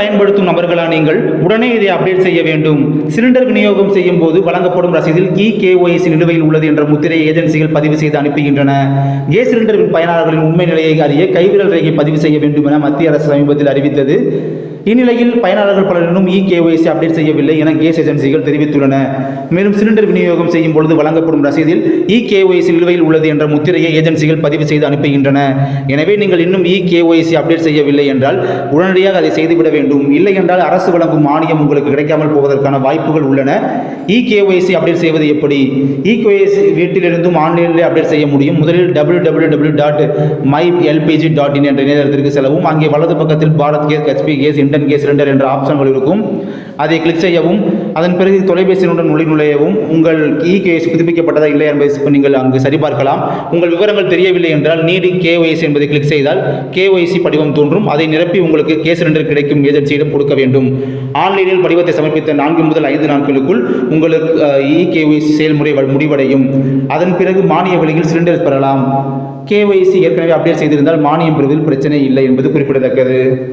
பயன்படுத்தும் நபர்களா நீங்கள் உடனே இதை அப்டேட் செய்ய வேண்டும். சிலிண்டர் விநியோகம் செய்யும் போது வழங்கப்படும் ரசீதில் KYC நிலுவையில் உள்ளது என்ற முத்திரை ஏஜென்சிகள் பதிவு செய்து அனுப்புகின்றன. கேஸ் சிலிண்டர் பயனாளர்களின் உண்மை நிலையை அறிய கைவிரல் ரேகை பதிவு செய்ய வேண்டும் என மத்திய அரசு சமீபத்தில் அறிவித்தது. இந்நிலையில் பயனாளர்கள் பலர் இன்னும் KYC அப்டேட் செய்யவில்லை என கேஸ் ஏஜென்சிகள் தெரிவித்துள்ளன. மேலும் சிலிண்டர் விநியோகம் செய்யும் பொழுது வழங்கப்படும் ரசீதில் KYC நிலுவையில் உள்ளது என்ற முத்திரையை ஏஜென்சிகள் பதிவு செய்து அனுப்புகின்றன. எனவே நீங்கள் இன்னும் KYC அப்டேட் செய்யவில்லை என்றால் உடனடியாக அதை செய்துவிட வேண்டும். இல்லை என்றால் அரசு வழங்கும் மானியம் உங்களுக்கு கிடைக்காமல் போவதற்கான வாய்ப்புகள் உள்ளன. KYC அப்டேட் செய்வது எப்படி? KYC வீட்டிலிருந்தும் ஆன்லைனில் அப்டேட் செய்ய முடியும். முதலில் www.mylpg.in என்ற இணையதளத்திற்கு செல்லவும். அங்கே வலது பக்கத்தில் Bharat gas, HP gas, Indane gas cylinder என்ற ஆப்ஷன்கள் இருக்கும். அதை கிளிக் செய்யவும். அதன் பிறகு தொலைபேசியுடன் நுழையவும். உங்கள் KYC புதுப்பிக்கப்பட்டதா இல்லை என்பதை நீங்கள் அங்கு சரிபார்க்கலாம். உங்கள் விவரங்கள் தெரியவில்லை என்றால் நீடிங் KYC என்பதை கிளிக் செய்தால் KYC படிவம் தோன்றும். அதை நிரப்பி உங்களுக்கு கேஸ் சிலிண்டர் கிடைக்கும் ஏஜென்சியிடம் கொடுக்க வேண்டும். ஆன்லைனில் படிவத்தை சமர்ப்பித்த 4 முதல் 5 நாட்களுக்குள் உங்களுக்கு KYC செயல்முறை முடிவடையும். அதன் பிறகு மானிய விலையில் சிலிண்டர் பெறலாம். KYC ஏற்கனவே அப்டேட் செய்திருந்தால் மானியம் பெறுவதில் பிரச்சனை இல்லை என்பது குறிப்பிடத்தக்கது.